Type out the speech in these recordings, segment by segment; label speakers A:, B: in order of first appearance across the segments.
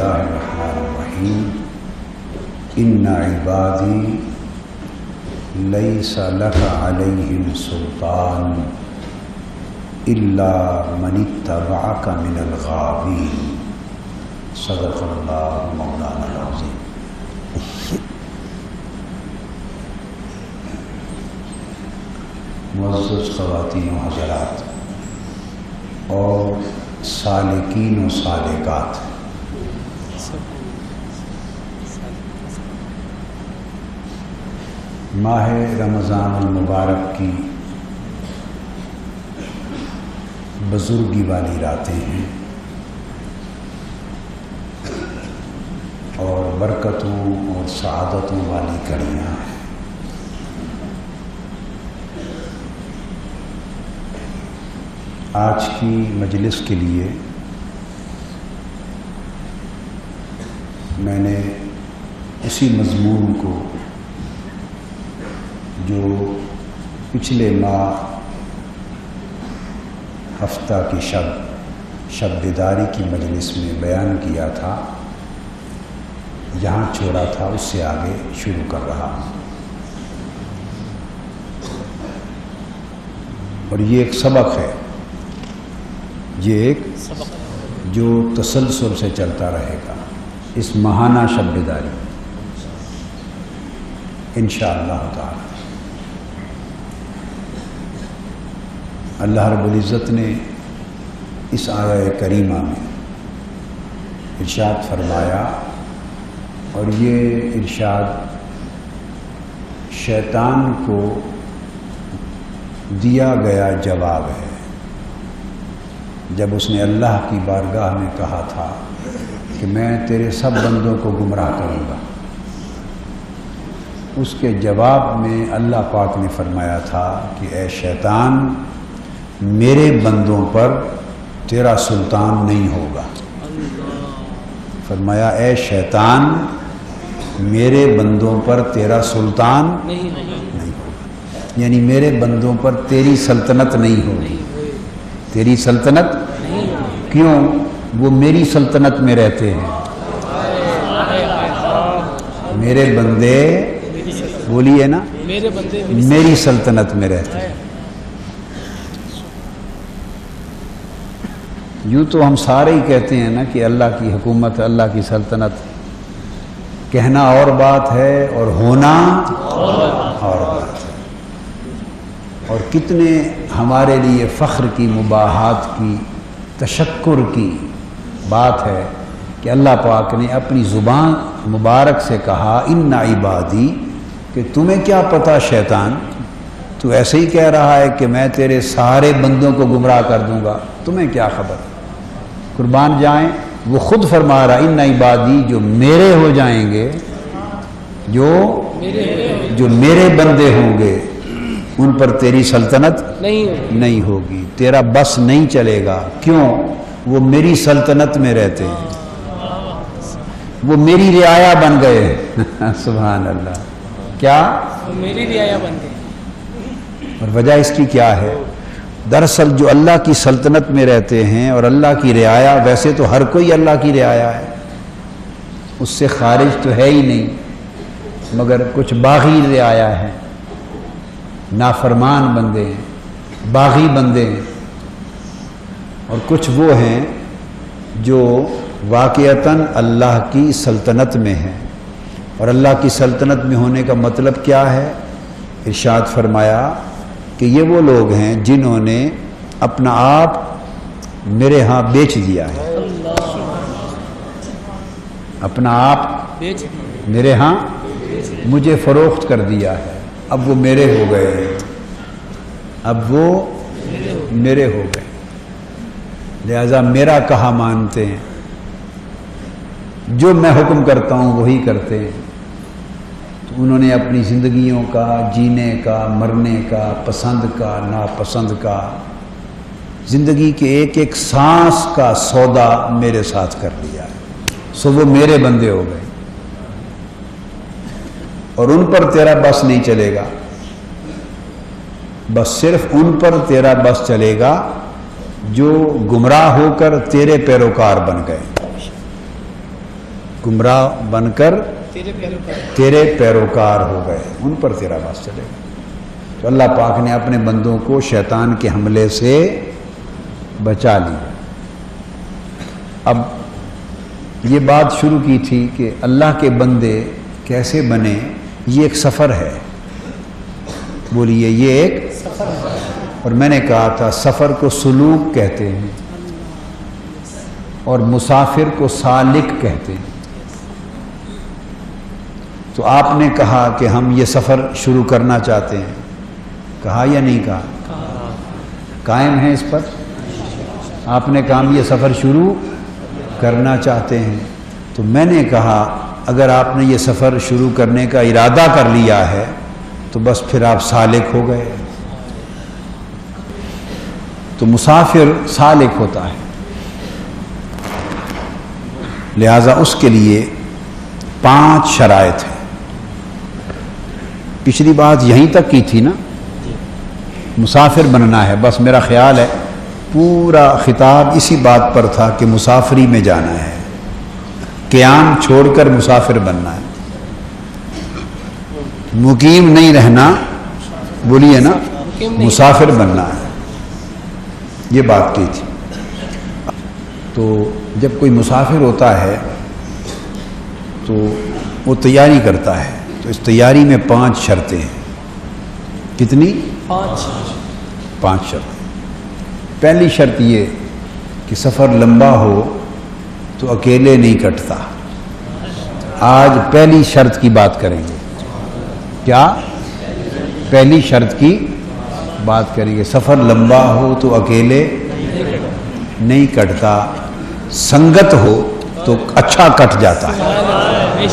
A: الله الرحمن الرحيم إن عبادي ليس لك عليهم سلطان إلا من اتبعك من الغاوين صدق الله مولانا العظيم. معزز خواتین و حضرات اور سالکین و سالکات، ماہ رمضان المبارک کی بزرگی والی راتیں ہیں اور برکتوں اور سعادتوں والی کڑیاں ہیں۔ آج کی مجلس کے لیے میں نے اسی مضمون کو جو پچھلے ماہ ہفتہ کی شب بیداری کی مجلس میں بیان کیا تھا، جہاں چھوڑا تھا اس سے آگے شروع کر رہا ہوں۔ اور یہ ایک سبق ہے، یہ ایک جو تسلسل سے چلتا رہے گا اس ماہانہ شب بیداری انشاءاللہ تعالی۔ اللہ رب العزت نے اس آیہ کریمہ میں ارشاد فرمایا، اور یہ ارشاد شیطان کو دیا گیا جواب ہے جب اس نے اللہ کی بارگاہ میں کہا تھا کہ میں تیرے سب بندوں کو گمراہ کروں گا۔ اس کے جواب میں اللہ پاک نے فرمایا تھا کہ اے شیطان، میرے بندوں پر تیرا سلطان نہیں ہوگا۔ فرمایا اے شیطان، میرے بندوں پر تیرا سلطان نہیں ہوگا، یعنی میرے بندوں پر تیری سلطنت نہیں ہوگی۔ تیری سلطنت کیوں؟ وہ میری سلطنت میں رہتے ہیں۔ میرے بندے بولیے نا، میری سلطنت میں رہتے ہیں۔ یوں تو ہم سارے ہی کہتے ہیں نا کہ اللہ کی حکومت، اللہ کی سلطنت، کہنا اور بات ہے اور ہونا اور بات ہے۔ اور کتنے ہمارے لیے فخر کی، مباحات کی، تشکر کی بات ہے کہ اللہ پاک نے اپنی زبان مبارک سے کہا ان عبادی، کہ تمہیں کیا پتہ شیطان، تو ایسے ہی کہہ رہا ہے کہ میں تیرے سارے بندوں کو گمراہ کر دوں گا، تمہیں کیا خبر؟ قربان جائیں، وہ خود فرما رہا ان عبادی، جو میرے ہو جائیں گے، جو میرے بندے ہوں گے، ان پر تیری سلطنت نہیں ہوگی، تیرا بس نہیں چلے گا۔ کیوں؟ وہ میری سلطنت میں رہتے ہیں، وہ میری رعایا بن گئے۔ سبحان اللہ، کیا میری رعایا بن گئے؟ اور وجہ اس کی کیا ہے؟ دراصل جو اللہ کی سلطنت میں رہتے ہیں اور اللہ کی رعایا، ویسے تو ہر کوئی اللہ کی رعایا ہے، اس سے خارج تو ہے ہی نہیں، مگر کچھ باغی رعایا ہے، نافرمان بندے ہیں، باغی بندے ہیں، اور کچھ وہ ہیں جو واقعتاً اللہ کی سلطنت میں ہیں۔ اور اللہ کی سلطنت میں ہونے کا مطلب کیا ہے؟ ارشاد فرمایا کہ یہ وہ لوگ ہیں جنہوں نے اپنا آپ میرے ہاں بیچ دیا ہے، اپنا آپ میرے ہاں مجھے فروخت کر دیا ہے، اب وہ میرے ہو گئے ہیں، اب وہ میرے ہو گئے، لہذا میرا کہا مانتے ہیں، جو میں حکم کرتا ہوں وہی کرتے ہیں۔ تو انہوں نے اپنی زندگیوں کا، جینے کا، مرنے کا، پسند کا، ناپسند کا، زندگی کے ایک ایک سانس کا سودا میرے ساتھ کر لیا ہے، سو وہ میرے بندے ہو گئے، اور ان پر تیرا بس نہیں چلے گا، بس صرف ان پر تیرا بس چلے گا جو گمراہ ہو کر تیرے پیروکار بن گئے۔ گمراہ بن کر تیرے پیروکار ہو گئے، ان پر تیرا بس چلے گا۔ تو اللہ پاک نے اپنے بندوں کو شیطان کے حملے سے بچا لیا۔ اب یہ بات شروع کی تھی کہ اللہ کے بندے کیسے بنے، یہ ایک سفر ہے، بولیے یہ ایک سفر ہے۔ اور میں نے کہا تھا سفر کو سلوک کہتے ہیں اور مسافر کو سالک کہتے ہیں۔ تو آپ نے کہا کہ ہم یہ سفر شروع کرنا چاہتے ہیں، کہا یا نہیں کہا؟ قائم ہیں اس پر؟ آپ نے کہا ہم یہ سفر شروع کرنا چاہتے ہیں، تو میں نے کہا اگر آپ نے یہ سفر شروع کرنے کا ارادہ کر لیا ہے تو بس پھر آپ سالک ہو گئے۔ تو مسافر سالک ہوتا ہے، لہذا اس کے لیے 5 شرائط ہیں۔ پچھلی بات یہیں تک کی تھی نا، مسافر بننا ہے، بس میرا خیال ہے پورا خطاب اسی بات پر تھا کہ مسافری میں جانا ہے، قیام چھوڑ کر مسافر بننا ہے، مقیم نہیں رہنا، بولیے نا، مسافر بننا ہے، یہ بات کی تھی۔ تو جب کوئی مسافر ہوتا ہے تو وہ تیاری کرتا ہے، تو اس تیاری میں 5 شرطیں ہیں۔ کتنی؟ 5 شرطیں۔ پہلی شرط یہ کہ سفر لمبا ہو تو اکیلے نہیں کٹتا۔ آج پہلی شرط کی بات کریں گے۔ کیا؟ پہلی شرط کی بات کریں گے، سفر لمبا ہو تو اکیلے نہیں کٹتا، سنگت ہو تو اچھا کٹ جاتا ہے۔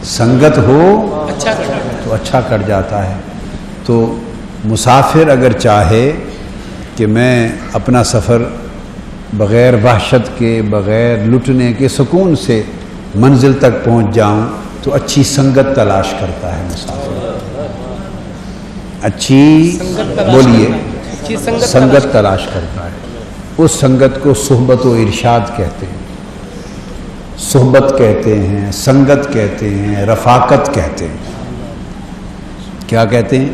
A: سنگت ہو تو اچھا کٹ جاتا ہے۔ تو مسافر اگر چاہے کہ میں اپنا سفر بغیر وحشت کے، بغیر لٹنے کے، سکون سے منزل تک پہنچ جاؤں تو اچھی سنگت تلاش کرتا ہے مسافر۔ اچھی بولیے، سنگت تلاش کرتا ہے۔ اس سنگت کو صحبت و ارشاد کہتے ہیں، صحبت کہتے ہیں، سنگت کہتے ہیں، رفاقت کہتے ہیں۔ کیا کہتے ہیں؟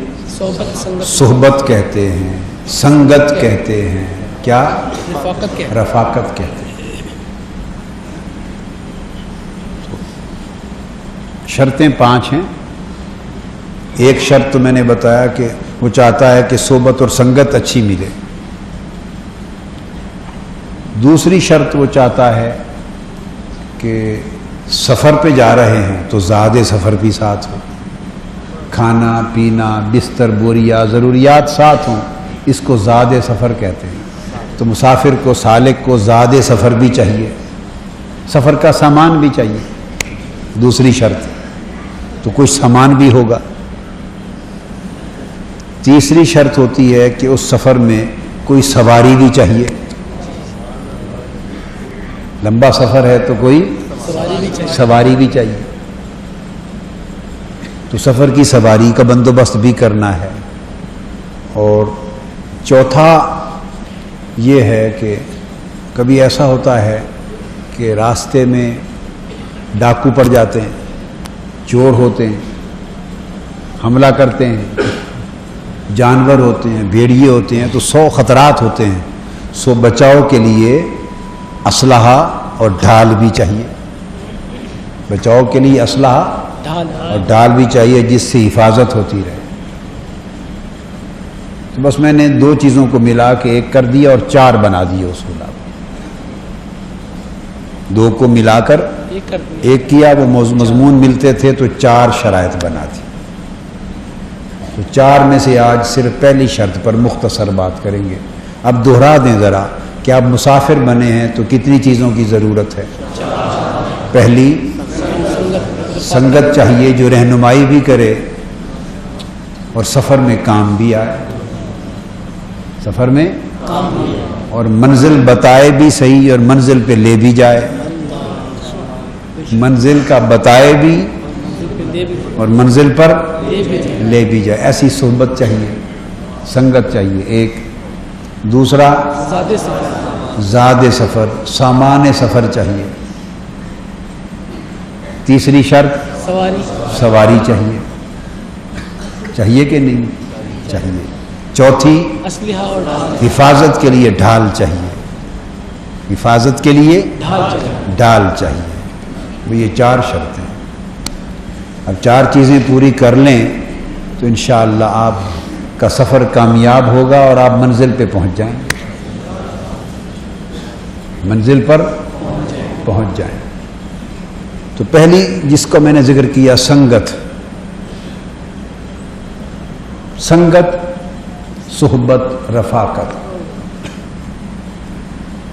A: صحبت کہتے ہیں، سنگت کہتے ہیں، کیا؟ رفاقت کہتے ہیں۔ شرطیں 5 ہیں۔ ایک شرط تو میں نے بتایا کہ وہ چاہتا ہے کہ صحبت اور سنگت اچھی ملے۔ دوسری شرط وہ چاہتا ہے کہ سفر پہ جا رہے ہیں تو زاد سفر بھی ساتھ ہو، کھانا پینا، بستر، بوریا، ضروریات ساتھ ہوں، اس کو زاد سفر کہتے ہیں۔ تو مسافر کو، سالک کو زاد سفر بھی چاہیے، سفر کا سامان بھی چاہیے۔ دوسری شرط تو کچھ سامان بھی ہوگا۔ تیسری شرط ہوتی ہے کہ اس سفر میں کوئی سواری بھی چاہیے، لمبا سفر ہے تو کوئی سواری بھی چاہیے، تو سفر کی سواری کا بندوبست بھی کرنا ہے۔ اور چوتھا یہ ہے کہ کبھی ایسا ہوتا ہے کہ راستے میں ڈاکو پڑ جاتے ہیں، چور ہوتے ہیں، حملہ کرتے ہیں، جانور ہوتے ہیں، بھیڑیے ہوتے ہیں، تو 100 خطرات ہوتے ہیں۔ سو بچاؤ کے لیے اسلحہ اور ڈھال بھی چاہیے، بچاؤ کے لیے اسلحہ اور ڈھال بھی چاہیے جس سے حفاظت ہوتی رہے۔ تو بس میں نے 2 چیزوں کو ملا کے 1 کر دیا اور 4 بنا دیے اصول۔ 2 کو ملا کر 1 کیا، وہ مضمون ملتے تھے تو 4 شرائط بنا دی۔ تو 4 میں سے آج صرف پہلی شرط پر مختصر بات کریں گے۔ اب دہرا دیں ذرا کہ آپ مسافر بنے ہیں تو کتنی چیزوں کی ضرورت ہے؟ پہلی سنگت چاہیے جو رہنمائی بھی کرے اور سفر میں کام بھی آئے، سفر میں اور منزل بتائے بھی صحیح اور منزل پہ لے بھی جائے، منزل کا بتائے بھی اور منزل پر لے بھی جائے، ایسی صحبت چاہیے، سنگت چاہیے ایک۔ دوسرا زاد سفر، سامان سفر چاہیے، تیسری شرط سواری چاہیے، چاہیے کہ نہیں چاہیے۔ چوتھی
B: اسلحہ اور
A: حفاظت کے لیے ڈھال چاہیے، حفاظت کے لیے ڈھال چاہیے۔ وہ یہ 4 شرطیں، اب 4 چیزیں پوری کر لیں تو انشاءاللہ آپ کا سفر کامیاب ہوگا اور آپ منزل پہ پہنچ جائیں، منزل پر پہنچ جائیں۔ تو پہلی جس کو میں نے ذکر کیا سنگت، سنگت صحبت رفاقت۔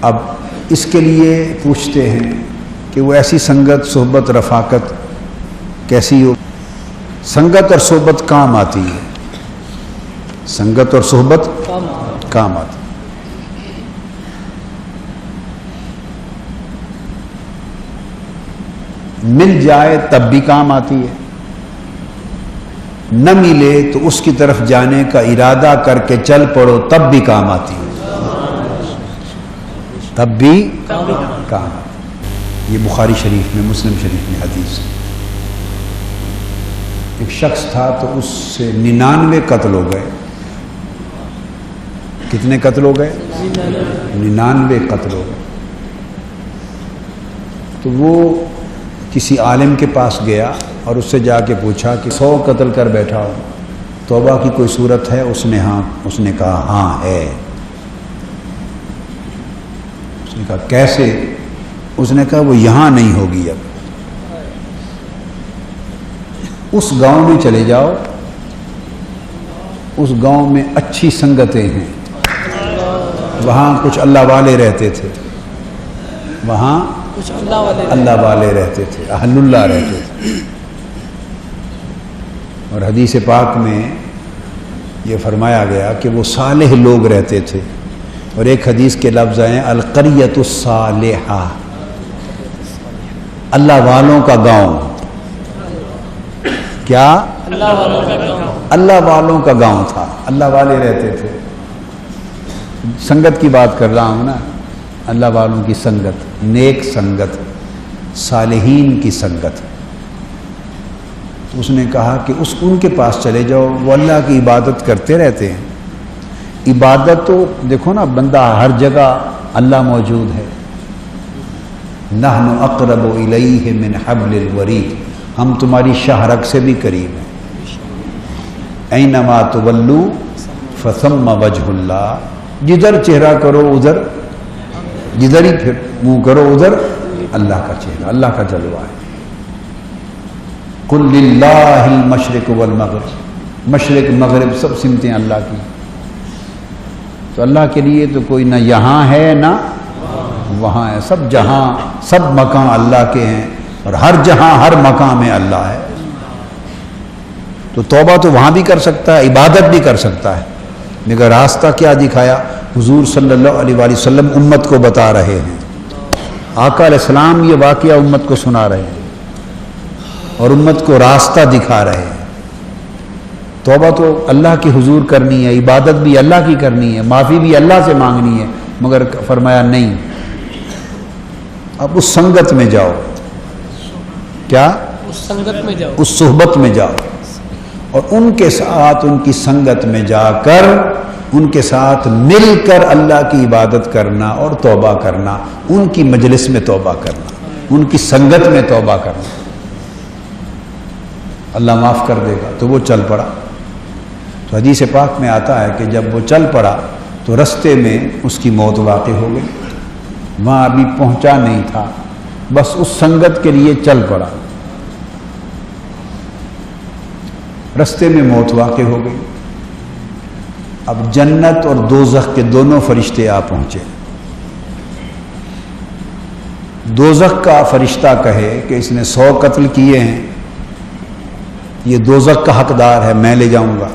A: اب اس کے لیے پوچھتے ہیں کہ وہ ایسی سنگت صحبت رفاقت کیسی ہو؟ سنگت اور صحبت کام آتی ہے، سنگت اور صحبت کام آتی ہے۔ مل جائے تب بھی کام آتی ہے، نہ ملے تو اس کی طرف جانے کا ارادہ کر کے چل پڑو تب بھی کام آتی ہے، تب بھی کام آتی ہے۔ یہ بخاری شریف میں، مسلم شریف میں حدیث ہے۔ ایک شخص تھا تو اس سے 99 قتل ہو گئے۔ کتنے قتل ہو گئے؟ 99 قتل ہو گئے۔ تو وہ کسی عالم کے پاس گیا اور اس سے جا کے پوچھا کہ 100 قتل کر بیٹھا ہوں، توبہ کی کوئی صورت ہے؟ اس نے کہا ہاں ہے۔ اس نے کہا کیسے؟ اس نے کہا وہ یہاں نہیں ہوگی، اب اس گاؤں میں چلے جاؤ، اس گاؤں میں اچھی سنگتیں ہیں، وہاں کچھ اللہ والے رہتے تھے، وہاں
B: کچھ اللہ
A: اللہ والے رہتے تھے، اہل اللہ رہتے تھے۔ اور حدیث پاک میں یہ فرمایا گیا کہ وہ صالح لوگ رہتے تھے، اور ایک حدیث کے لفظ ہیں القریۃ الصالحہ، اللہ والوں کا گاؤں۔ کیا؟
B: اللہ والوں کا گاؤں،
A: اللہ والوں کا گاؤں تھا، اللہ والے رہتے تھے۔ سنگت کی بات کر رہا ہوں نا، اللہ والوں کی سنگت، نیک سنگت، صالحین کی سنگت۔ تو اس نے کہا کہ ان کے پاس چلے جاؤ، وہ اللہ کی عبادت کرتے رہتے ہیں۔ عبادت تو دیکھو نا، بندہ ہر جگہ اللہ موجود ہے۔ نحن اقرب الیہ من حبل الورید، ہم تمہاری شاہ رگ سے بھی قریب ہیں۔ اینما تولوا فثم وجہ اللہ، جدھر چہرہ کرو ادھر، جدھر ہی پھر منہ کرو ادھر اللہ کا چہرہ، اللہ کا جلوہ ہے۔ قل للہ المشرق والمغرب، مشرق مغرب سب سمتیں اللہ کی۔ تو اللہ کے لیے تو کوئی نہ یہاں ہے نہ وہاں ہے، سب جہاں سب مکان اللہ کے ہیں، اور ہر جہاں ہر مقام میں اللہ ہے۔ تو توبہ تو وہاں بھی کر سکتا ہے، عبادت بھی کر سکتا ہے، مگر راستہ کیا دکھایا؟ حضور صلی اللہ علیہ وآلہ وسلم امت کو بتا رہے ہیں، آقا علیہ السلام یہ واقعہ امت کو سنا رہے ہیں اور امت کو راستہ دکھا رہے ہیں۔ توبہ تو اللہ کی حضور کرنی ہے، عبادت بھی اللہ کی کرنی ہے، معافی بھی اللہ سے مانگنی ہے، مگر فرمایا نہیں، اب اس سنگت میں جاؤ۔ کیا؟
B: اس سنگت میں جاؤ،
A: اس صحبت میں جاؤ، اور ان کے ساتھ، ان کی سنگت میں جا کر، ان کے ساتھ مل کر اللہ کی عبادت کرنا اور توبہ کرنا، ان کی مجلس میں توبہ کرنا، ان کی سنگت میں توبہ کرنا، اللہ معاف کر دے گا۔ تو وہ چل پڑا۔ تو حدیث پاک میں آتا ہے کہ جب وہ چل پڑا تو رستے میں اس کی موت واقع ہو گئی، وہاں ابھی پہنچا نہیں تھا، بس اس سنگت کے لیے چل پڑا، رستے میں موت واقع ہو گئی۔ اب جنت اور دوزخ کے دونوں فرشتے آ پہنچے۔ دوزخ کا فرشتہ کہے کہ اس نے 100 قتل کیے ہیں، یہ دوزخ کا حقدار ہے، میں لے جاؤں گا۔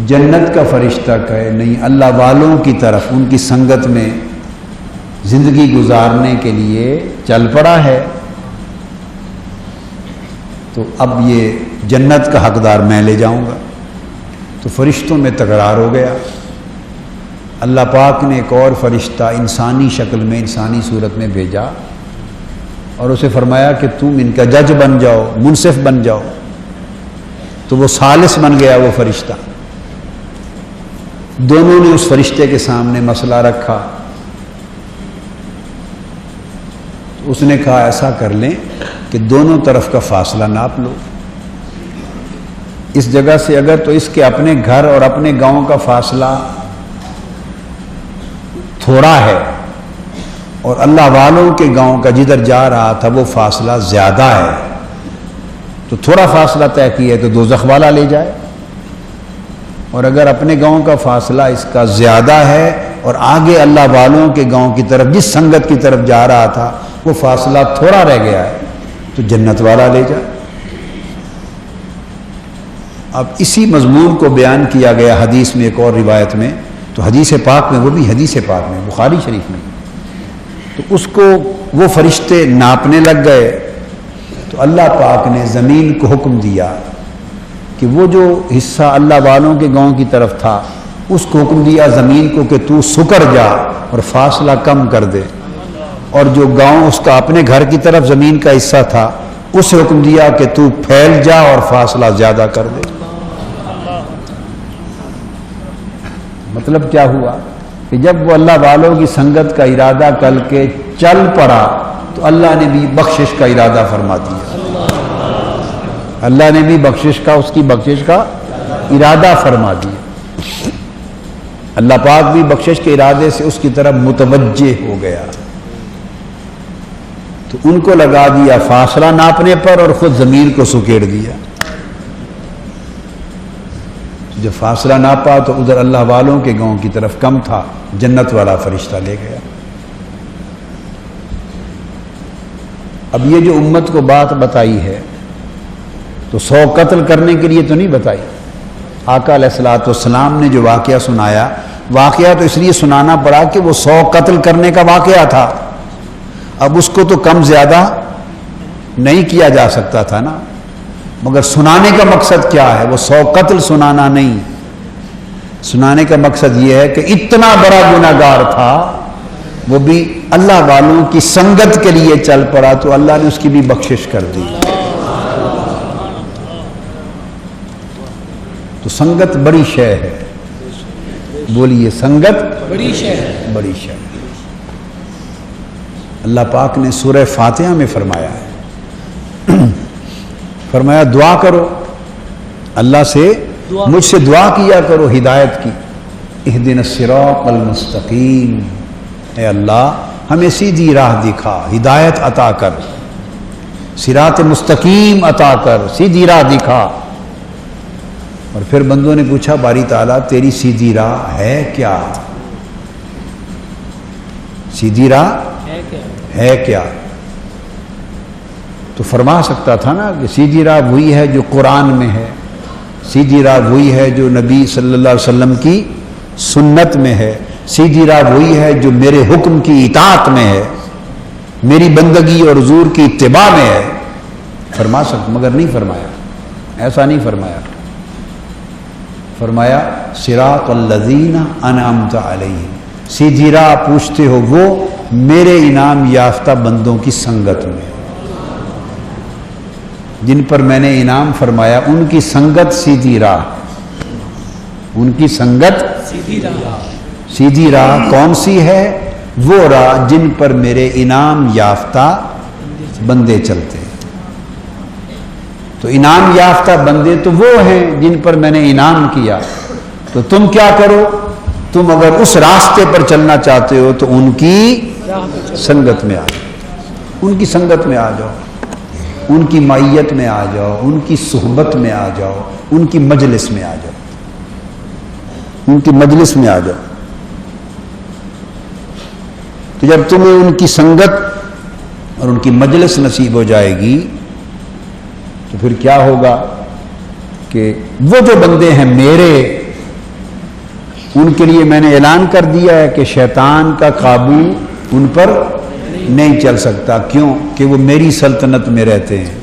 A: جنت کا فرشتہ کہے نہیں، اللہ والوں کی طرف ان کی سنگت میں زندگی گزارنے کے لیے چل پڑا ہے، تو اب یہ جنت کا حقدار میں لے جاؤں گا۔ تو فرشتوں میں تکرار ہو گیا۔ اللہ پاک نے ایک اور فرشتہ انسانی شکل میں، انسانی صورت میں بھیجا، اور اسے فرمایا کہ تم ان کا جج بن جاؤ، منصف بن جاؤ، تو وہ ثالث بن گیا وہ فرشتہ۔ دونوں نے اس فرشتے کے سامنے مسئلہ رکھا، اس نے کہا ایسا کر لیں کہ دونوں طرف کا فاصلہ ناپ لو، اس جگہ سے اگر تو اس کے اپنے گھر اور اپنے گاؤں کا فاصلہ تھوڑا ہے، اور اللہ والوں کے گاؤں کا جدھر جا رہا تھا وہ فاصلہ زیادہ ہے، تو تھوڑا فاصلہ طے کیا ہے تو دوزخ والا لے جائے، اور اگر اپنے گاؤں کا فاصلہ اس کا زیادہ ہے اور آگے اللہ والوں کے گاؤں کی طرف جس سنگت کی طرف جا رہا تھا وہ فاصلہ تھوڑا رہ گیا ہے تو جنت والا لے جائے۔ اب اسی مضمون کو بیان کیا گیا حدیث میں، ایک اور روایت میں، تو حدیث پاک میں، وہ بھی حدیث پاک میں، بخاری شریف میں، تو اس کو وہ فرشتے ناپنے لگ گئے، تو اللہ پاک نے زمین کو حکم دیا کہ وہ جو حصہ اللہ والوں کے گاؤں کی طرف تھا اس کو حکم دیا زمین کو کہ تو سکر جا اور فاصلہ کم کر دے، اور جو گاؤں اس کا اپنے گھر کی طرف زمین کا حصہ تھا اسے حکم دیا کہ تو پھیل جا اور فاصلہ زیادہ کر دے۔ مطلب کیا ہوا کہ جب وہ اللہ والوں کی سنگت کا ارادہ کر کے چل پڑا تو اللہ نے بھی بخشش کا ارادہ فرما دیا، اللہ نے بھی بخشش کا، اس کی بخشش کا ارادہ فرما دیا، اللہ پاک بھی بخشش کے ارادے سے اس کی طرف متوجہ ہو گیا، تو ان کو لگا دیا فاصلہ ناپنے پر اور خود زمین کو سکیڑ دیا۔ جب فاصلہ ناپا تو ادھر اللہ والوں کے گاؤں کی طرف کم تھا، جنت والا فرشتہ لے گیا۔ اب یہ جو امت کو بات بتائی ہے تو 100 قتل کرنے کے لیے تو نہیں بتائی، آقا علیہ الصلوۃ والسلام نے جو واقعہ سنایا، واقعہ تو اس لیے سنانا پڑا کہ وہ 100 قتل کرنے کا واقعہ تھا، اب اس کو تو کم زیادہ نہیں کیا جا سکتا تھا نا، مگر سنانے کا مقصد کیا ہے؟ وہ 100 قتل سنانا نہیں، سنانے کا مقصد یہ ہے کہ اتنا بڑا گناہگار تھا، وہ بھی اللہ والوں کی سنگت کے لیے چل پڑا تو اللہ نے اس کی بھی بخشش کر دی۔ تو سنگت بڑی شے ہے، بولیے سنگت
B: بڑی شے ہے،
A: بڑی شے ہے۔ اللہ پاک نے سورہ فاتحہ میں فرمایا ہے، فرمایا دعا کرو اللہ سے، مجھ سے دعا کیا کرو ہدایت کی، اہدنا الصراط المستقیم، اے اللہ ہمیں سیدھی راہ دکھا، ہدایت عطا کر، صراط مستقیم عطا کر، سیدھی راہ دکھا۔ اور پھر بندوں نے پوچھا باری تعالیٰ تیری سیدھی راہ ہے کیا؟ سیدھی راہ ہے کیا؟ تو فرما سکتا تھا نا کہ سیدھی راہ وہی ہے جو قرآن میں ہے، سیدھی راہ وہی ہے جو نبی صلی اللہ علیہ وسلم کی سنت میں ہے، سیدھی راہ وہی ہے جو میرے حکم کی اطاعت میں ہے، میری بندگی اور حضور کی اتباع میں ہے، فرما سکتا، مگر نہیں فرمایا، ایسا نہیں فرمایا، فرمایا صراط الذین انعمت علیہم، سیدھی راہ پوچھتے ہو وہ میرے انعام یافتہ بندوں کی سنگت میں، جن پر میں نے انعام فرمایا ان کی سنگت سیدھی راہ، ان کی سنگت
B: سیدھی راہ،
A: سیدھی راہ کون سی ہے؟ وہ راہ جن پر میرے انعام یافتہ بندے چلتے ہیں۔ تو انعام یافتہ بندے تو وہ ہیں جن پر میں نے انعام کیا، تو تم کیا کرو؟ تم اگر اس راستے پر چلنا چاہتے ہو تو ان کی سنگت میں آ جاؤ، ان کی سنگت میں آ جاؤ، ان کی معیت میں آ جاؤ، ان کی صحبت میں آ جاؤ، ان کی مجلس میں آ جاؤ، ان کی مجلس میں آ جاؤ۔ تو جب تمہیں ان کی سنگت اور ان کی مجلس نصیب ہو جائے گی تو پھر کیا ہوگا کہ وہ جو بندے ہیں میرے، ان کے لیے میں نے اعلان کر دیا ہے کہ شیطان کا قابو ان پر نہیں چل سکتا، کیوں کہ وہ میری سلطنت میں رہتے ہیں،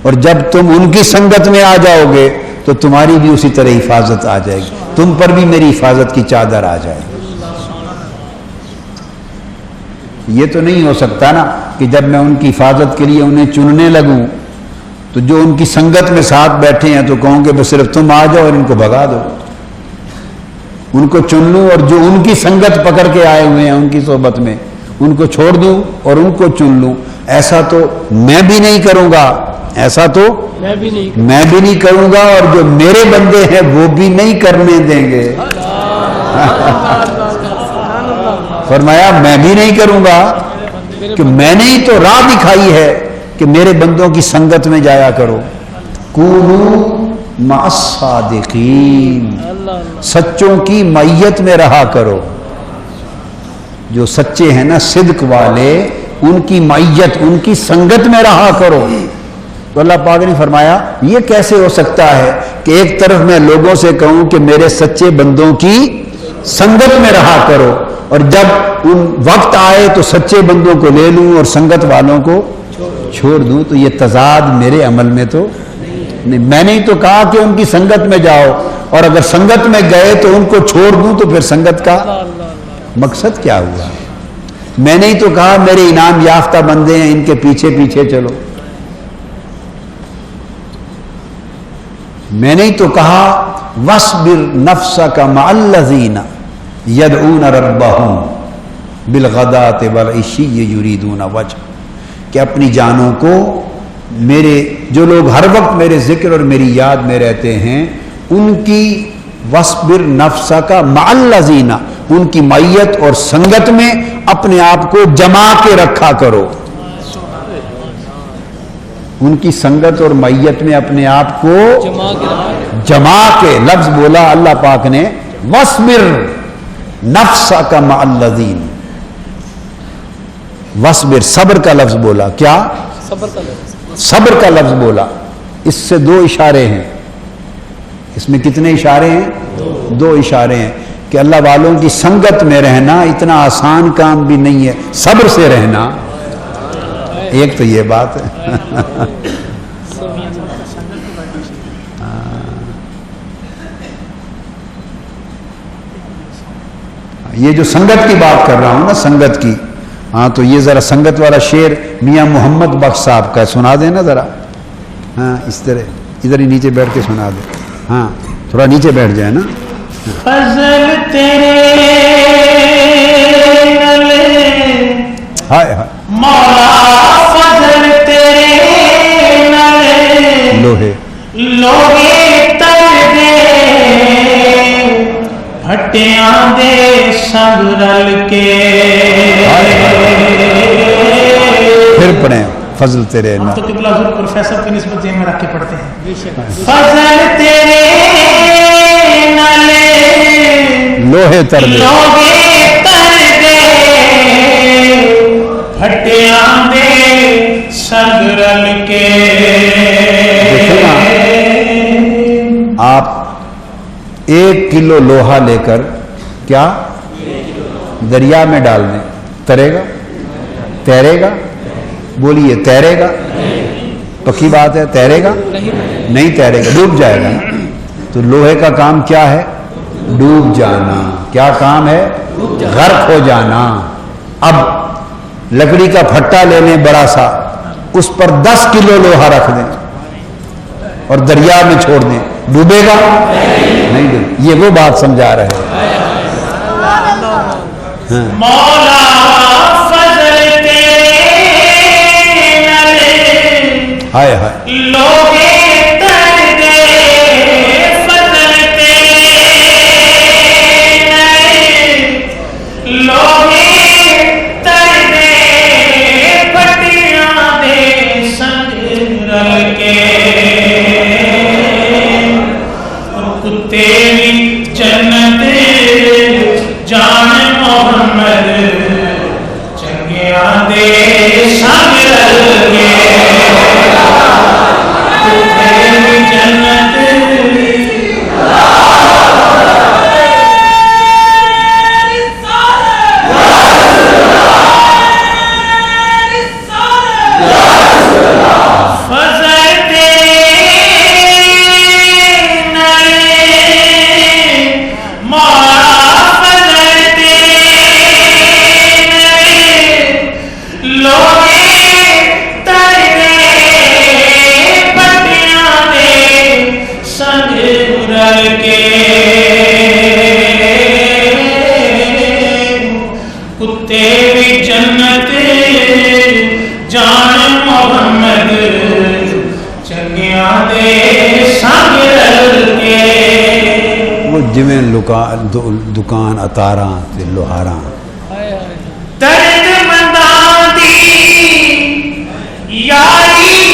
A: اور جب تم ان کی سنگت میں آ جاؤ گے تو تمہاری بھی اسی طرح حفاظت آ جائے گی، تم پر بھی میری حفاظت کی چادر آ جائے گی۔ یہ تو نہیں ہو سکتا نا کہ جب میں ان کی حفاظت کے لیے انہیں چننے لگوں تو جو ان کی سنگت میں ساتھ بیٹھے ہیں تو کہوں کہ بس صرف تم آ جاؤ اور ان کو بھگا دو، ان کو چن لوں اور جو ان کی سنگت پکڑ کے آئے ہوئے ہیں ان کی صحبت میں ان کو چھوڑ دوں اور ان کو چن لوں. ایسا تو میں بھی نہیں کروں گا، ایسا تو میں بھی نہیں کروں گا اور جو میرے بندے ہیں وہ بھی نہیں کرنے دیں گے. فرمایا میں بھی نہیں کروں گا کہ میں نے ہی تو راہ دکھائی ہے کہ میرے بندوں کی سنگت میں جایا کرو. کونوا مع الصادقین، سچوں کی معیت میں رہا کرو. جو سچے ہیں نا صدق والے ان کی معیت ان کی سنگت میں رہا کرو. تو اللہ پاک نے فرمایا یہ کیسے ہو سکتا ہے کہ ایک طرف میں لوگوں سے کہوں کہ میرے سچے بندوں کی سنگت میں رہا کرو اور جب ان وقت آئے تو سچے بندوں کو لے لوں اور سنگت والوں کو چھوڑ دوں. تو یہ تضاد میرے عمل میں تو نہیں. میں نے تو کہا کہ ان کی سنگت میں جاؤ اور اگر سنگت میں گئے تو ان کو چھوڑ دوں تو پھر سنگت کا مقصد کیا ہوا؟ میں نے تو کہا میرے انعام یافتہ بندے ہیں ان کے پیچھے پیچھے چلو. میں نے تو کہا وَاصْبِرْ نَفْسَكَ مَعَ الَّذِينَ يَدْعُونَ رَبَّهُمْ بِالْغَدَاةِ وَالْعَشِيِّ يُرِيدُونَ وَجْهَهُ کہ اپنی جانوں کو میرے جو لوگ ہر وقت میرے ذکر اور میری یاد میں رہتے ہیں ان کی وَاصْبِرْ نَفْسَكَ مَعَ الَّذِينَ ان کی معیت اور سنگت میں اپنے آپ کو جما کے رکھا کرو. ان کی سنگت اور معیت میں اپنے آپ کو جما کے لفظ بولا اللہ پاک نے وَاصْبِرْ نَفْسَكَ مَعَ الَّذِينَ. وَاصْبِرْ صبر کا لفظ بولا. کیا صبر کا لفظ بولا. اس سے دو اشارے ہیں. اس میں کتنے اشارے ہیں؟ دو اشارے ہیں کہ اللہ والوں کی سنگت میں رہنا اتنا آسان کام بھی نہیں ہے. صبر سے رہنا ایک تو یہ بات ہے. یہ جو سنگت کی بات کر رہا ہوں نا سنگت کی، ہاں تو یہ ذرا سنگت والا شعر میاں محمد بخش صاحب کا سنا دیں نا ذرا. ہاں اس طرح ادھر ہی نیچے بیٹھ کے سنا دیں. ہاں تھوڑا نیچے بیٹھ جائے نا.
C: فضل تیرے
A: ہائے ہائے
C: مولا فضل تیرے
A: لوہے
C: لوہے تر دے ہٹیاں دے سنگ رل کے.
A: پھر پڑھیں فضل تیرے
C: ہم تو قبلہ حضور پروفیسر کی نسبت ذہن میں رکھ کے پڑھتے ہیں. فضل تیرے
A: لوہے تر دے
C: لوہے تر دے ہٹیاں دے سنگ رل کے.
A: آپ 1 کلو لوہا لے کر کیا دریا میں ڈال دیں ترے گا؟ تیرے گا؟ بولیے تیرے گا؟ پکی بات ہے تیرے گا؟ نہیں تیرے گا، ڈوب جائے گا. تو لوہے کا کام کیا ہے؟ ڈوب جانا. کیا کام ہے؟ غرق ہو جانا. اب لکڑی کا پھٹا لے لیں بڑا سا، اس پر 10 کلو لوہا رکھ دیں اور دریا میں چھوڑ دیں، ڈوبے گا؟ نہیں ڈوبے. یہ وہ بات سمجھا رہے ہیں.
C: مولا فضل تیرے
A: ہائے ہائے
C: لوہے تر دے فضل تیرے لوہے تر دے پٹیاں دے سنگ رل کے. کتے بھی جنت جان محمد چنگیاں دے سنگ رل کے. کتے بھی جنت لوہے کتے بھی جنت جان محمد چنگیاں دے سنگ رل کے
A: وہ جویں دکان اتاراں تے لوہاراں
C: درد منداں دی یاری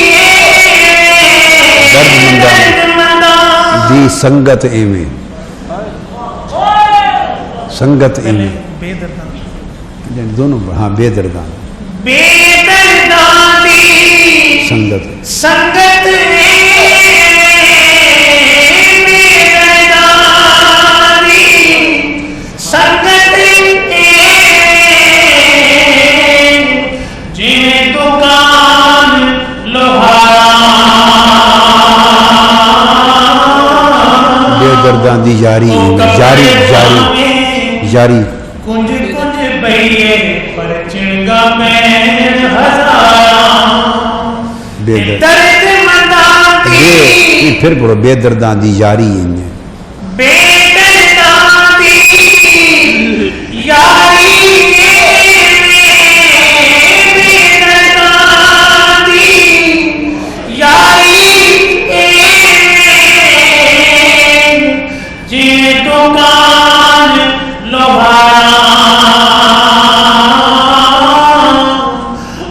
A: درد منداں دی سنگت ایویں سنگت ایویں
C: بے درداں
A: دونوں ہاں بے درداں
C: بے درداں دی
A: سنگت
C: سنگت بے درداں دی سنگت جویں دکان لوہاراں
A: بے درداں دی یاری جاری جاری جاری
C: کنج کنج بئیے پر چنگا میں ہزاراں
A: بے درد
C: درد منداں دی
A: پھر پڑھو بے درداں دی یاری ہیں
C: بے درداں دی یاری بے درداں دی یاری جی دکان لوہاراں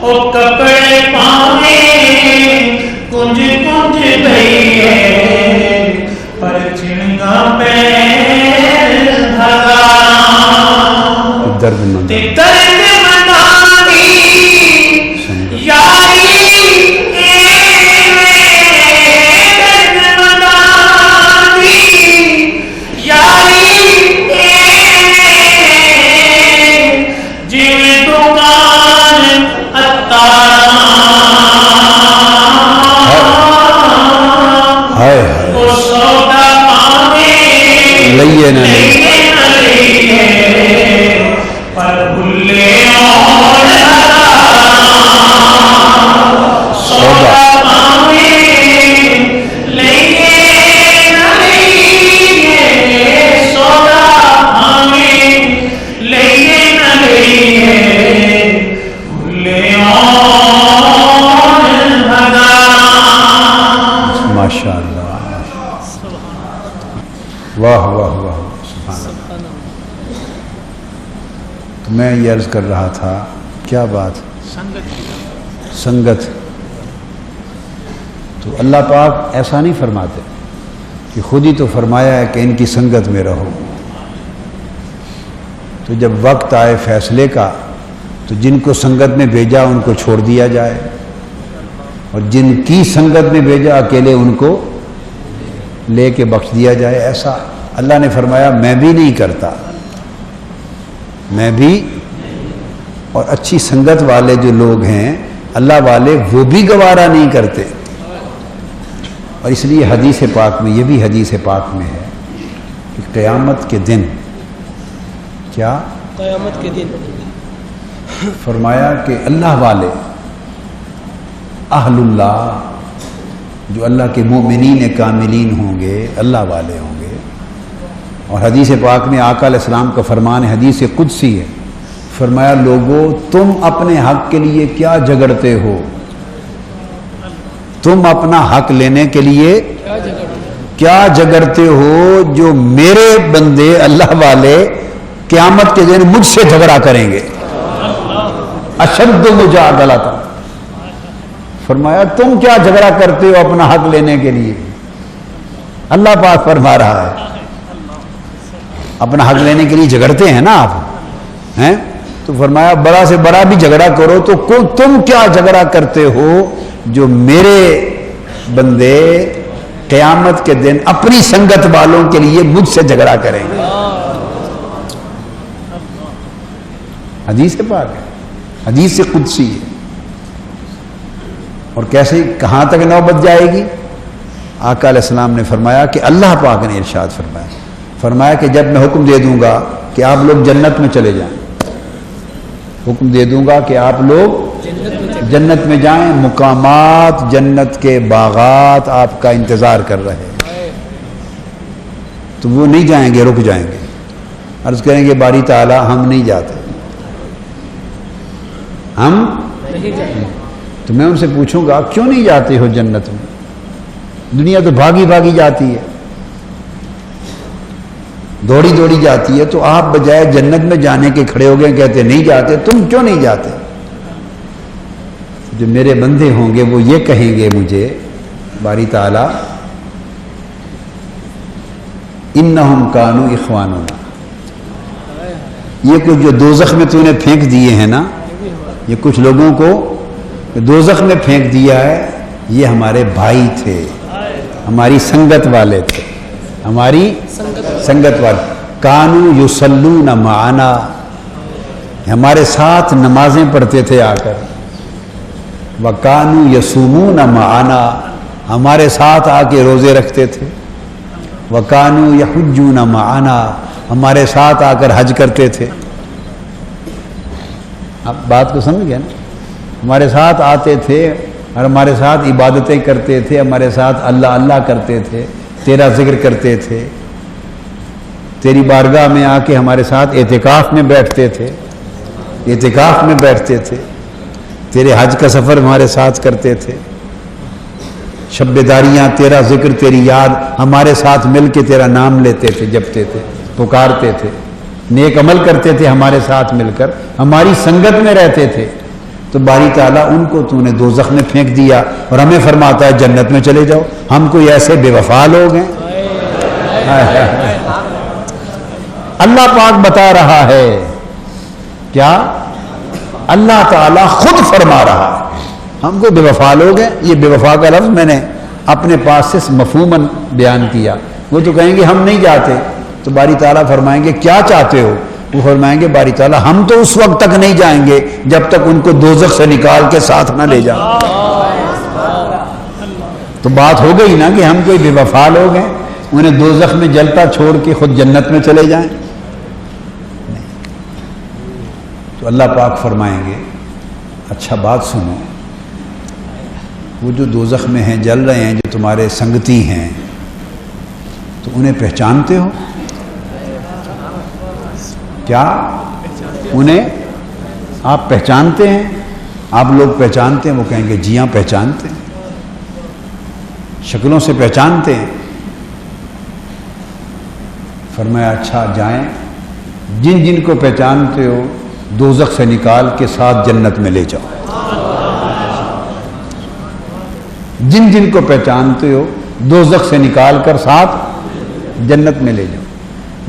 C: او کپڑے پاوے کنج کنج بھئیے پر چنگا پیر ہزاراں
A: درد مند
C: تے درد منداں دی یاری درد منداں دی یاری جویں دکان اتاراں
A: ہائے ہائے
C: او سودا پاوے
A: لئیے نہ لئیے
C: لئیے پر بھلے اور ہزاراں سودا پاوے لئیے نہ لئیے سودا پاوے لئیے نہ لئیے بھلے اور ہزاراں
A: ماشاء اللہ واہ واہ واہ سبحان اللہ تو میں یہ عرض کر رہا تھا کیا بات سنگت تو اللہ پاک ایسا نہیں فرماتے کہ خود ہی تو فرمایا ہے کہ ان کی سنگت میں رہو تو جب وقت آئے فیصلے کا تو جن کو سنگت میں بھیجا ان کو چھوڑ دیا جائے اور جن کی سنگت میں بھیجا اکیلے ان کو لے کے بخش دیا جائے ایسا اللہ نے فرمایا میں بھی نہیں کرتا میں بھی اور اچھی سنگت والے جو لوگ ہیں اللہ والے وہ بھی گوارا نہیں کرتے اور اس لیے حدیث پاک میں یہ بھی حدیث پاک میں ہے کہ قیامت کے دن کیا
B: قیامت کے دن
A: فرمایا کہ اللہ والے اہل اللہ جو اللہ کے مومنین کاملین ہوں گے اللہ والے ہوں گے اور حدیث پاک میں آقا علیہ السلام کا فرمان حدیث قدسی ہے فرمایا لوگو تم اپنے حق کے لیے کیا جھگڑتے ہو تم اپنا حق لینے کے لیے کیا جھگڑتے ہو جو میرے بندے اللہ والے قیامت کے دن مجھ سے جھگڑا کریں گے اشد مجادلۃ فرمایا تم کیا جھگڑا کرتے ہو اپنا حق لینے کے لیے اللہ پاک فرما رہا ہے اپنا حق لینے کے لیے جھگڑتے ہیں نا آپ ہیں تو فرمایا بڑا سے بڑا بھی جھگڑا کرو تو تم کیا جھگڑا کرتے ہو جو میرے بندے قیامت کے دن اپنی سنگت والوں کے لیے مجھ سے جھگڑا کریں گے حدیث پاک ہے حدیث قدسی ہے اور کیسے کہاں تک نوبت جائے گی آقا علیہ السلام نے فرمایا کہ اللہ پاک نے ارشاد فرمایا کہ جب میں حکم دے دوں گا کہ آپ لوگ جنت میں چلے جائیں حکم دے دوں گا کہ آپ لوگ جنت میں جائیں مقامات جنت کے باغات آپ کا انتظار کر رہے ہیں تو وہ نہیں جائیں گے رک جائیں گے عرض کریں گے باری تعالیٰ ہم نہیں جاتے ہم
B: نہیں جاتے.
A: تو میں ان سے پوچھوں گا کیوں نہیں جاتے ہو جنت میں؟ دنیا تو بھاگی بھاگی جاتی ہے، دوڑی دوڑی جاتی ہے، تو آپ بجائے جنت میں جانے کے کھڑے ہو گئے کہتے نہیں جاتے. تم کیوں نہیں جاتے؟ جو میرے بندے ہوں گے وہ یہ کہیں گے مجھے باری تعالیٰ انہم کانوا اخواننا، یہ کچھ جو دوزخ میں تو نے پھینک دیے ہیں نا، یہ کچھ لوگوں کو دوزخ میں پھینک دیا ہے، یہ ہمارے بھائی تھے، ہماری سنگت والے تھے، ہماری سنگت والے. کانوا یصلون معنا، ہمارے ساتھ نمازیں پڑھتے تھے آ کر. وَكَانُوا يَصُومُونَ مَعَنَا، ہمارے ساتھ آ کے روزے رکھتے تھے. وَكَانُوا يَحُجُّونَ مَعَنَا، ہمارے ساتھ آ کر حج کرتے تھے. آپ بات کو سمجھ گئے نا؟ ہمارے ساتھ آتے تھے اور ہمارے ساتھ عبادتیں کرتے تھے، ہمارے ساتھ اللہ اللہ کرتے تھے، تیرا ذکر کرتے تھے، تیری بارگاہ میں آ کے ہمارے ساتھ اعتکاف میں بیٹھتے تھے، اعتکاف میں بیٹھتے تھے، تیرے حج کا سفر ہمارے ساتھ کرتے تھے، شب بیداریاں، تیرا ذکر، تیری یاد، ہمارے ساتھ مل کے تیرا نام لیتے تھے، جپتے تھے، پکارتے تھے، نیک عمل کرتے تھے ہمارے ساتھ مل کر، ہماری سنگت میں رہتے تھے. تو باری تعالیٰ ان کو تو نے دوزخ میں پھینک دیا اور ہمیں فرماتا ہے جنت میں چلے جاؤ. ہم کوئی ایسے بے وفا لوگ ہیں؟ اللہ پاک بتا رہا ہے کیا؟ اللہ تعالیٰ خود فرما رہا ہے ہم کو بے وفا لوگ ہیں. یہ بے وفا کا لفظ میں نے اپنے پاس سے مفہوماً بیان کیا. وہ تو کہیں گے ہم نہیں جاتے، تو باری تعالیٰ فرمائیں گے کیا چاہتے ہو؟ وہ فرمائیں گے باری تعالیٰ ہم تو اس وقت تک نہیں جائیں گے جب تک ان کو دوزخ سے نکال کے ساتھ نہ لے جاؤ. تو بات ہو گئی نا کہ ہم کوئی بے وفا لوگ ہیں، انہیں دوزخ میں جلتا چھوڑ کے خود جنت میں چلے جائیں؟ تو اللہ پاک فرمائیں گے اچھا بات سنو، وہ جو دوزخ میں ہیں جل رہے ہیں، جو تمہارے سنگتی ہیں، تو انہیں پہچانتے ہو کیا؟ انہیں آپ پہچانتے ہیں؟ آپ لوگ پہچانتے ہیں؟ وہ کہیں گے جی ہاں پہچانتے ہیں، شکلوں سے پہچانتے ہیں. فرمایا اچھا جائیں، جن جن کو پہچانتے ہو دوزخ سے نکال کے ساتھ جنت میں لے جاؤ. جن جن کو پہچانتے ہو دوزخ سے نکال کر ساتھ جنت میں لے جاؤ.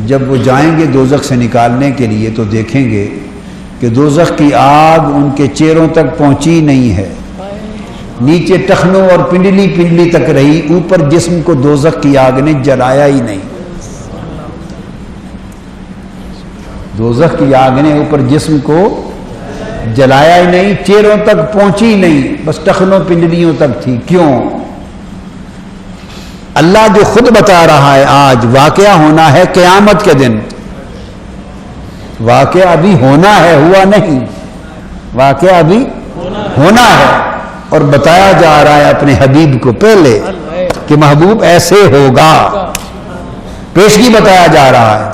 A: جب وہ جائیں گے دوزخ سے نکالنے کے لیے تو دیکھیں گے کہ دوزخ کی آگ ان کے چہروں تک پہنچی نہیں ہے، نیچے ٹخنوں اور پنڈلی پنڈلی تک رہی، اوپر جسم کو دوزخ کی آگ نے جلایا ہی نہیں. دوزخ کی آگ نے اوپر جسم کو جلایا ہی نہیں، چہروں تک پہنچی نہیں، بس ٹخنوں پنڈلیوں تک تھی. کیوں؟ اللہ جو خود بتا رہا ہے آج واقعہ ہونا ہے قیامت کے دن. واقعہ ابھی ہونا ہے، ہوا نہیں، واقعہ ابھی ہونا ہے، اور بتایا جا رہا ہے اپنے حبیب کو پہلے کہ محبوب ایسے ہوگا، پیشگی بتایا جا رہا ہے.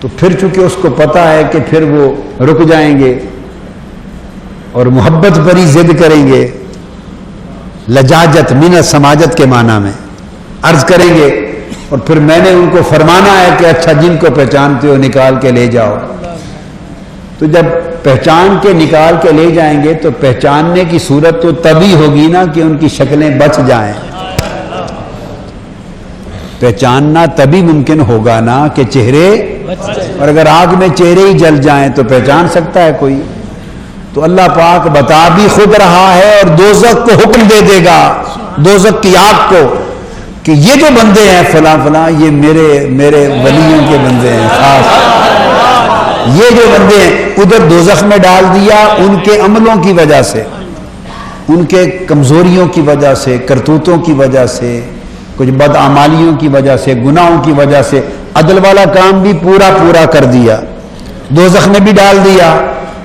A: تو پھر چونکہ اس کو پتا ہے کہ پھر وہ رک جائیں گے اور محبت پر ہی ضد کریں گے، لجاجت من سماجت کے معنی میں عرض کریں گے، اور پھر میں نے ان کو فرمانا ہے کہ اچھا جن کو پہچانتے ہو نکال کے لے جاؤ. تو جب پہچان کے نکال کے لے جائیں گے تو پہچاننے کی صورت تو تبھی ہوگی نا کہ ان کی شکلیں بچ جائیں. پہچاننا تبھی ممکن ہوگا نا کہ چہرے، اور اگر آگ میں چہرے ہی جل جائیں تو پہچان سکتا ہے کوئی؟ تو اللہ پاک بتا بھی خود رہا ہے اور دوزخ کو حکم دے دے گا، دوزخ کی آگ کو، کہ یہ جو بندے ہیں فلاں فلاں، یہ میرے ولیوں کے بندے ہیں خاص. یہ جو بندے ہیں ادھر دوزخ میں ڈال دیا ان کے عملوں کی وجہ سے، ان کے کمزوریوں کی وجہ سے، کرتوتوں کی وجہ سے، کچھ بدعمالیوں کی وجہ سے، گناہوں کی وجہ سے. عدل والا کام بھی پورا پورا کر دیا، دوزخ میں بھی ڈال دیا،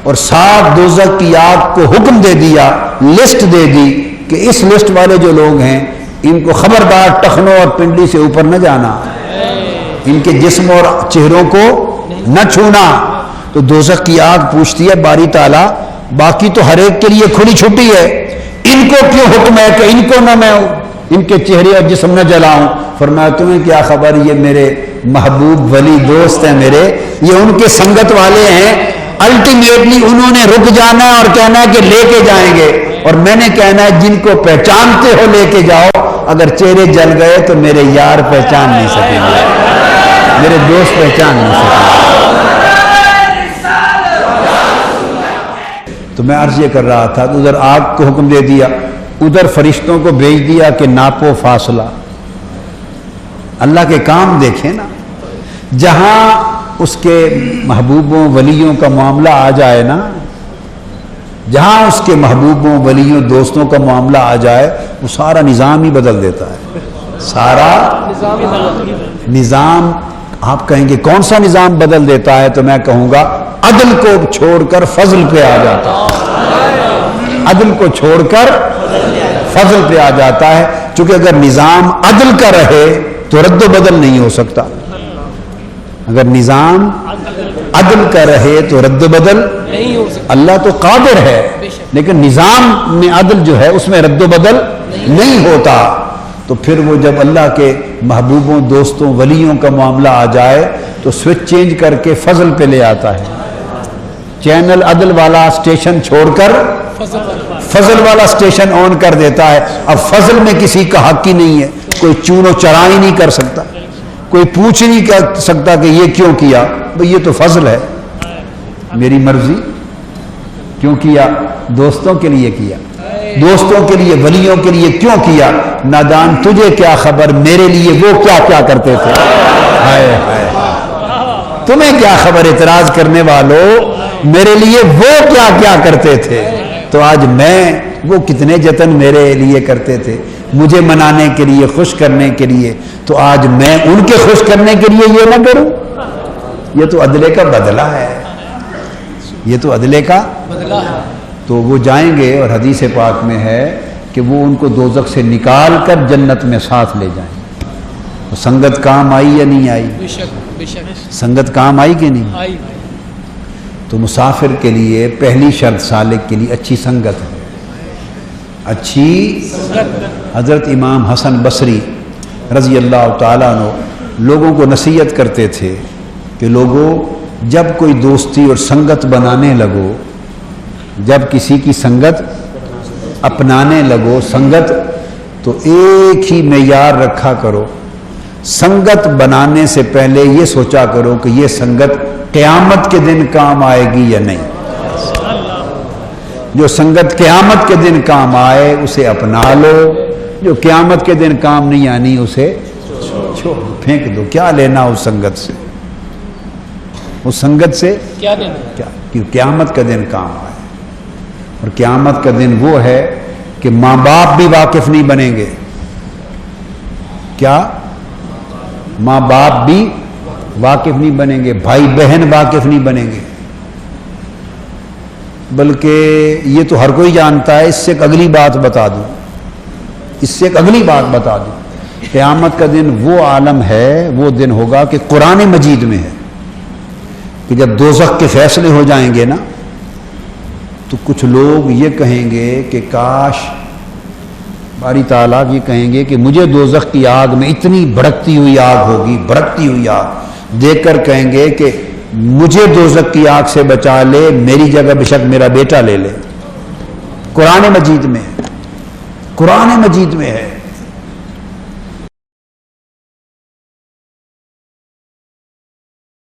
A: اور ساتھ دوزخ کی آگ کو حکم دے دیا، لسٹ دے دی کہ اس لسٹ والے جو لوگ ہیں ان کو خبردار ٹخنوں اور پنڈلی سے اوپر نہ جانا، ان کے جسم اور چہروں کو نہ چھونا. تو دوزخ کی آگ پوچھتی ہے باری تعالیٰ باقی تو ہر ایک کے لیے کھلی چھٹی ہے. ان کو کیوں حکم ہے کہ ان کو نہ میں ان کے چہرے اور جسم نہ جلاؤں؟ فرمایا تمہیں کیا خبر، یہ میرے محبوب ولی دوست ہیں میرے، یہ ان کے سنگت والے ہیں. الٹیمیٹلی انہوں نے رک جانا ہے اور کہنا ہے کہ لے کے جائیں گے، اور میں نے کہنا ہے جن کو پہچانتے ہو لے کے جاؤ. اگر چہرے جل گئے تو میرے یار پہچان نہیں سکیں گے، میرے دوست پہچان نہیں سکیں گے. تو میں عرض یہ کر رہا تھا کہ ادھر آگ کو حکم دے دیا، ادھر فرشتوں کو بھیج دیا کہ ناپو فاصلہ. اللہ کے کام دیکھیں نا، جہاں اس کے محبوبوں ولیوں کا معاملہ آ جائے نا، جہاں اس کے محبوبوں ولیوں دوستوں کا معاملہ آ جائے، وہ سارا نظام ہی بدل دیتا ہے. سارا نظام. آپ کہیں گے کون سا نظام بدل دیتا ہے؟ تو میں کہوں گا عدل کو چھوڑ کر فضل پہ آ جاتا ہے. عدل کو چھوڑ کر فضل پہ آ جاتا ہے. چونکہ اگر نظام عدل کا رہے تو رد و بدل نہیں ہو سکتا. اگر نظام عدل کا رہے تو رد و بدل
B: نہیں ہو سکتا.
A: اللہ تو قادر ہے، لیکن نظام میں عدل جو ہے اس میں رد و بدل نہیں ہوتا. تو پھر وہ جب اللہ کے محبوبوں دوستوں ولیوں کا معاملہ آ جائے تو سوئچ چینج کر کے فضل پہ لے آتا ہے. چینل عدل والا اسٹیشن چھوڑ کر فضل والا اسٹیشن آن کر دیتا ہے. اب فضل میں کسی کا حق ہی نہیں ہے، کوئی چون و چرا ہی نہیں کر سکتا، کوئی پوچھ نہیں کر سکتا کہ یہ کیوں کیا. بھئی یہ تو فضل ہے، میری مرضی. کیوں کیا؟ دوستوں کے لیے کیا، دوستوں کے لیے ولیوں کے لیے کیوں کیا؟ نادان تجھے کیا خبر میرے لیے وہ کیا کیا کرتے تھے. ہائے ہائے، تمہیں کیا خبر اعتراض کرنے والوں، میرے لیے وہ کیا کیا کرتے تھے. تو آج میں وہ کتنے جتن میرے لیے کرتے تھے مجھے منانے کے لیے، خوش کرنے کے لیے، تو آج میں ان کے خوش کرنے کے لیے یہ نہ کروں. یہ تو عدلے کا بدلہ ہے، یہ تو عدلے کا
B: بدلہ ہے.
A: تو وہ جائیں گے، اور حدیث پاک میں ہے کہ وہ ان کو دوزخ سے نکال کر جنت میں ساتھ لے جائیں. تو سنگت کام آئی یا نہیں آئی؟
B: بے شک بے شک
A: سنگت کام آئی کہ نہیں؟
B: آئی.
A: تو مسافر کے لیے پہلی شرط سالک کے لیے اچھی سنگت ہے. اچھی حضرت امام حسن بصری رضی اللہ تعالیٰ عنہ لوگوں کو نصیحت کرتے تھے کہ لوگوں، جب کوئی دوستی اور سنگت بنانے لگو، جب کسی کی سنگت اپنانے لگو، سنگت تو ایک ہی معیار رکھا کرو. سنگت بنانے سے پہلے یہ سوچا کرو کہ یہ سنگت قیامت کے دن کام آئے گی یا نہیں. جو سنگت قیامت کے دن کام آئے اسے اپنا لو، جو قیامت کے دن کام نہیں آنی اسے چھوڑ دو، پھینک دو. کیا لینا اس سنگت سے؟ اس سنگت سے
B: کیا دینا؟
A: کیا کہ قیامت کا دن کام آئے. اور قیامت کا دن وہ ہے کہ ماں باپ بھی واقف نہیں بنیں گے. کیا؟ ماں باپ بھی واقف نہیں بنیں گے، بھائی بہن واقف نہیں بنیں گے. بلکہ یہ تو ہر کوئی جانتا ہے. اس سے ایک اگلی بات بتا دوں، اس سے ایک اگلی بات بتا دوں. قیامت کا دن وہ عالم ہے، وہ دن ہوگا کہ قرآن مجید میں ہے کہ جب دوزخ کے فیصلے ہو جائیں گے نا، تو کچھ لوگ یہ کہیں گے کہ کاش، باری تعالیٰ یہ کہیں گے کہ مجھے دوزخ کی آگ میں اتنی بھڑکتی ہوئی آگ ہوگی، بھڑکتی ہوئی آگ دیکھ کر کہیں گے کہ مجھے دوزخ کی آگ سے بچا لے، میری جگہ بے شک میرا بیٹا لے لے. قرآن مجید میں، قرآن مجید میں ہے.